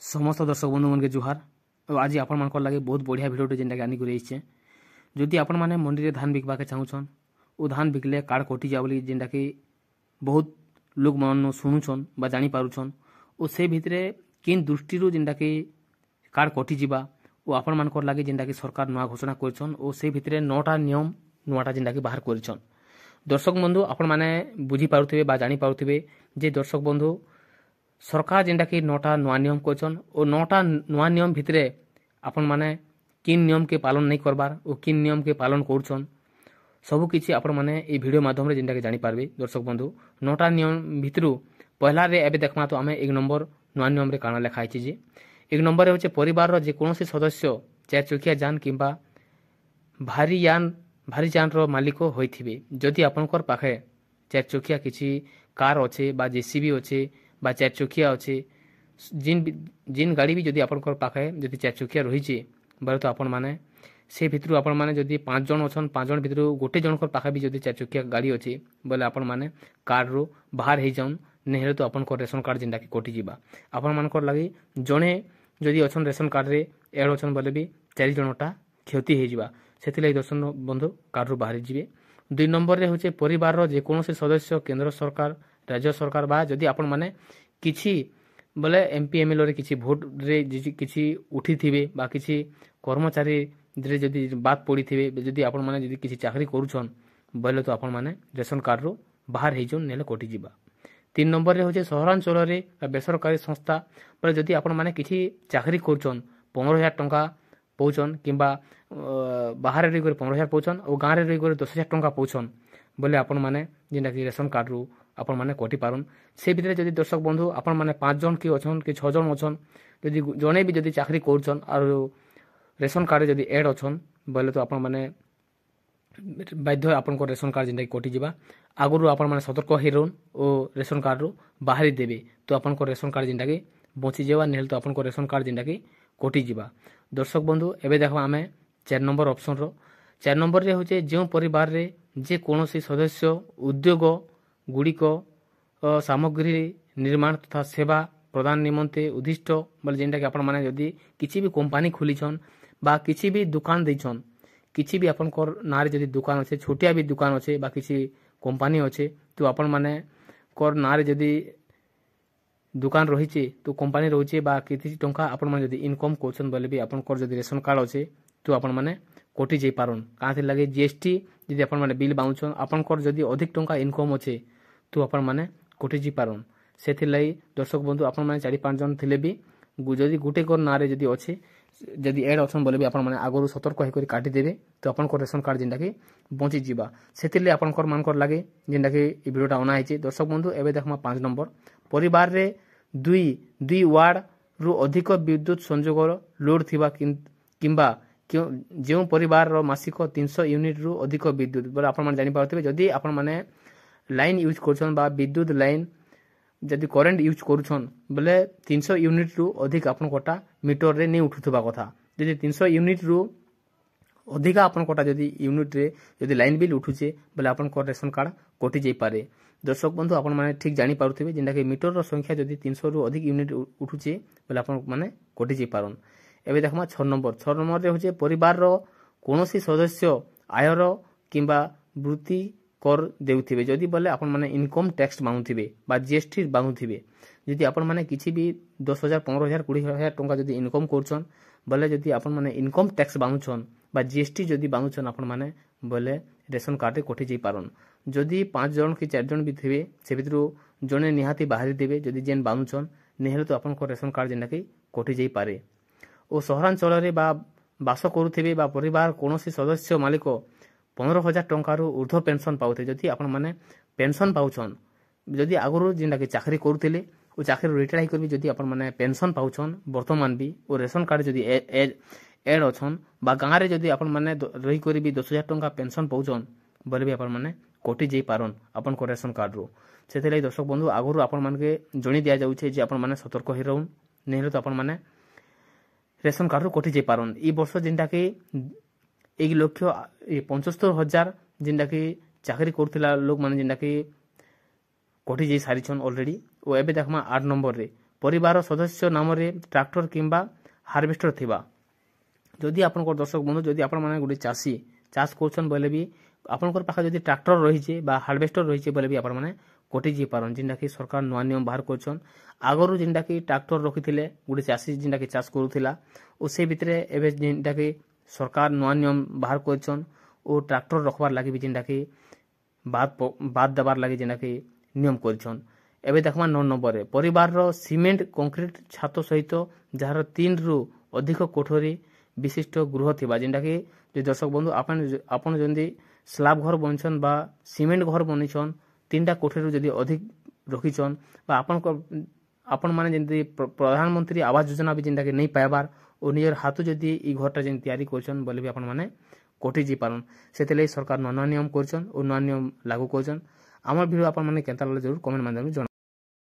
समस्त दर्शक बंधु मन के जुहार। और आज आपण मान लगे बहुत बढ़िया भिडियोटे जेनटा आनी कर जदि आपण मैंने मंडी में धान बिकवा के चाहून वो धान बिकले कार्ड कटि जा बोली जेनटा कि बहुत लोग मन शुणुन बा जानी पारुछन और से भितरे किन दृष्टि जेनटा कि कार्ड कटि जा वो आपण मान लगे जेनटा कि सरकार नुआ घोषणा करछन और से भितरे 9टा नियम नुआटा जेनटा कि बाहर करछन। दर्शक बंधु आपण मैंने बुझी पारुथिबे बा जानी पारुथिबे जे दर्शक बंधु सरकार जेनटा कि 9टा नुआ नियम करछन और 9टा नुआ नियम भितरे आपण माने किन नियम के पालन नहीं करबार और किन नियम के पालन करछन सबु किछि आपण माने ए वीडियो माध्यम रे जेनटा कि जानि पारबे। दर्शक बंधु 9टा नियम भितरु पहला रे एबे देखमा तो आमे 1 नंबर नुआ नियम रे काना लिखा आछि जे 1 नंबर रे होचे परिवार रो जे कोनोसी सदस्य चार चकिया जान किंबा भारी यान रो मालिक होइथिबे जदि आपनकर पाखे चार चकिया किछि कार अछि बा जेसीबी अछि बा चार चकिया अच्छे जिन गाड़ी भी जदि आपनकर पाखे जदि चार चकिया रही बोले तो आपण मैंने से भितर आपण मैंने जदि 5 जन अच्छन 5 जन भितर गोटे जनकर पाखे भी जदि चार चकिया गाड़ी अच्छी बोले आपण मैंने कार रू बाहर हो जाऊन नहीं तो आपन रेशन कार्ड जेनटा कि कटि जा आपण मानकर लगी जड़े जदि अच्छन रेशन कार्ड रे एड अच्छन बोले भी 4 जनटा क्षति हो जावा से दर्शन बंधु कार रू बाहर जी। 2 नंबर रे होचे परिवार रो जे कोनोसी सदस्य केंद्र सरकार राज्य सरकार बा जदि आपण माने किछि बोले एमपी एमएलए रे किछि भोट रे किछि उठी थिबे बा किछि कर्मचारी रे जदि बात पड़ी थिबे जदि आपण माने जदि किछि चाकरी करूछन बोले तो आपण माने रेशन कार्ड रो बाहर हे जोन नेले कटि जिबा। 3 नंबर रे होचे सहरांचल रे बेसरकारी संस्था बोले जदि आपण माने किछि चाकरी करूछन 15000 टंका पौछन किंबा बाहर रे 15000 पौछन और गां रे 10000 टंका पौछन बोले आपण माने जेनटा कि रेशन कार्ड रू आपण माने कटि पारुन से भितर जदि दर्शक बंधु आपण माने 5 जन कि अछन कि 6 जन अछन जदि जने भी जदि चाकरी करछन और रेशन कार्ड जदि ऐड अछन बोले तो आपण माने बाध्य आपण को रेशन कार्ड जेनटा कटि जिबा आगुरु आपण माने सतर्क हेरोन और रेशन कार्ड रू बाहरी देबे तो आपण को रेशन कार्ड जेनटा कि बची जेबा नेल तो आपण को रेशन कार्ड जेनटा कि कटि जिबा। दर्शक बंधु एबे देखबा आमे 4 नंबर ऑप्शन रो 4 नंबर रे होचे जे परिवार रे जे कोनोसी सदस्य उद्योग गुड़िक सामग्री निर्माण तथा सेवा प्रदान निमंते उद्दिष्ट बोले जेनटा कि आपण माने जदि किछि भी कंपनी खोलीछन बा किछि भी दुकान दैछन किछि भी आपण कर नारे जदि दुकान अछि छोटिया भी दुकान अछि बा किछि कंपनी अछि तो आपण माने कर नारे जदि दुकान रहिछे तो कंपनी रहिछे बा किछि टंका आपण माने जदि इनकम करछन बोले भी आपण कर जदि रेशन कार्ड अछि तो आपण माने कटि जाई पारन काहे लगे जीएसटी जदि आपण माने बिल बाउछन आपण कर जदि अधिक टंका इनकम अछि तो आपण माने कटि जी पारन सेथि लई दर्शक बंधु आपण माने 4-5 जन थिले भी जदि गुटे कर नारे जदि अछि जदि एड ऑप्शन बोले भी आपण माने आगरु सतर्क होई करी काटी देबे तो आपण को रेशन कार्ड जेनटा कि बंची जीवा सेथि लई आपण कर मान कर लागे जेनटा कि ई वीडियोटा अना आइचे। दर्शक बंधु एबे देखमा 5 नंबर परिवार रे 2 वार्ड रु अधिक विद्युत संयोग लोड थिबा किंबा जो परिवार रो मासिक 300 यूनिट रु अधिक विद्युत बोले आपण माने जानि पाउथिबे जदि आपण माने लाइन यूज करछन बा विद्युत लाइन जदि करेंट यूज करूछन बोले 300 यूनिट रु अधिक आपण कोटा मीटर रे नै उठुथबा कथा जदि 300 यूनिट रु अधिक आपण कोटा जदि यूनिट रे जदि लाइन बिल उठुचे बोले आपण को रेशन कार्ड कटि जाई पारे। दर्शक बंधु आपण माने ठीक जानि पारुथिबे जेंदा कि मीटर रो संख्या जदि 300 रु अधिक यूनिट उठुचे बोले आपण माने कटि जाई पारन। एबे देखमा 6 नंबर रे होचे परिवार रो कोनोसी सदस्य आयर किंबा वृत्ति कर देउथिबे जदि बोले आपण माने इनकम टैक्स मांगुथिबे बा जीएसटी मांगुथिबे जदि आपण माने किछि भी 10000 15000 20000 टंका जदि इनकम करछन बोले जदि आपण माने इनकम टैक्स मांगुछन बा जीएसटी जदि मांगुछन आपण माने बोले रेशन कार्ड रे कटि जाई पारन जदि 5 जन कि 4 जन भी थिबे से भितरु जने निहाती बाहरी देबे जदि जेन बांगुछन नेहले तो आपण को रेशन कार्ड जेना कि कटि जाई पारे। ओ सहरांचल रे बा बास करूथिबे बा परिवार कोनोसी सदस्य मालिक 15000 टंका रु ऊर्ध्व पेंशन पाउथे जदि आपण माने पेंशन पाउछन जदि आगुरु जेनटा कि चाकरी करूथिले ओ चाकरी रिटायर ही करबी जदि आपण माने पेंशन पाउछन वर्तमान भी ओ रेशन कार्ड जदि एड अछन बा गां रे जदि आपण माने रही करबी 10000 टंका पेंशन पाउछन बोले भी आपण माने कटि जाई पारन आपण को रेशन कार्ड रो सेते लई दर्शक बंधु आगुरु आपण माने जणी दिया जाउछे जे आपण माने सतर्क हे रहउन नेहले तो आपण माने रेशन कार्ड रो कटि जाई पारन। ई वर्ष जेनटा कि 1,75,000 जेनटा कि चाकरी करथिला लोग माने जेनटा कि कटि जाई सारिछन ऑलरेडी ओ एबे देखमा 8 नंबर रे ପରିବାର ସଦସ୍ୟ ନାମରେ ଟ୍ରାକ୍ଟର କିମ୍ବା ହାର୍ଭେଷ୍ଟର ଥିବା। ଯଦି ଆପଣଙ୍କର ଦର୍ଶକ ବନ୍ଧୁ ଯଦି ଆପଣମାନେ ଗୋଟେ ଚାଷୀ ଚାଷ କରୁଛନ୍ ବୋଇଲେ ବି ଆପଣଙ୍କର ପାଖରେ ଯଦି ଟ୍ରାକ୍ଟର ରହିଛେ ବା ହାର୍ଭେଷ୍ଟର ରହିଛେ ବୋଇଲେ ବି ଆପଣମାନେ କଟିଯାଇ ପାରନ୍, ଯେନ୍ଟାକି ସରକାର ନୂଆ ନିୟମ ବାହାର କରୁଛନ୍। ଆଗରୁ ଯେନ୍ଟାକି ଟ୍ରାକ୍ଟର ରଖିଥିଲେ ଗୋଟେ ଚାଷୀ ଯେନ୍ଟାକି ଚାଷ କରୁଥିଲା ଓ ସେ ଭିତରେ ଏବେ ଯେନ୍ଟାକି ସରକାର ନୂଆ ନିୟମ ବାହାର କରିଛନ୍ ଓ ଟ୍ରାକ୍ଟର ରଖବାର୍ ଲାଗି ବି ଯେନ୍ଟାକି ବାଦ ଦେବାର୍ ଲାଗି ଯେନ୍ଟାକି ନିୟମ କରିଛନ୍। ଏବେ ଦେଖମା 9 ନମ୍ବରରେ ପରିବାରର ସିମେଣ୍ଟ କଂକ୍ରିଟ ଛାତ ସହିତ ଯାହାର 3ରୁ ଅଧିକ କୋଠରୀ ବିଶିଷ୍ଟ ଗୃହ ଥିବା, ଯେନ୍ଟାକି ଯଦି ଦର୍ଶକ ବନ୍ଧୁ ଆପଣ ଯଦି ସ୍ଲାବ୍ ଘର ବନେଇଛନ୍ ବା ସିମେଣ୍ଟ ଘର ବନେଇଛନ୍ 3ଟା କୋଠରୀରୁ ଯଦି ଅଧିକ ରଖିଛନ୍ ବା ଆପଣମାନେ ଯେମିତି ପ୍ରଧାନମନ୍ତ୍ରୀ ଆବାସ ଯୋଜନା ବି ଯେନ୍ଟାକି ନେଇ ପାଇବାର୍ ଓ ନିଜର ହାତ ଯଦି ଇ ଘରଟା ଯେନ୍ ତିଆରି କରିଛନ୍ ବୋଲେ ବି ଆପଣମାନେ କଟିଯାଇ ପାରନ୍। ସେଥିଲାଗି ସରକାର ନୂଆ ନିୟମ କରିଛନ୍ ଓ ନୂଆ ନିୟମ ଲାଗୁ କରିଛନ୍। আমার ভিডিও আপনার কেনতা লাগলে জরুর কমেন্ট মাধ্যমে জনাবেন।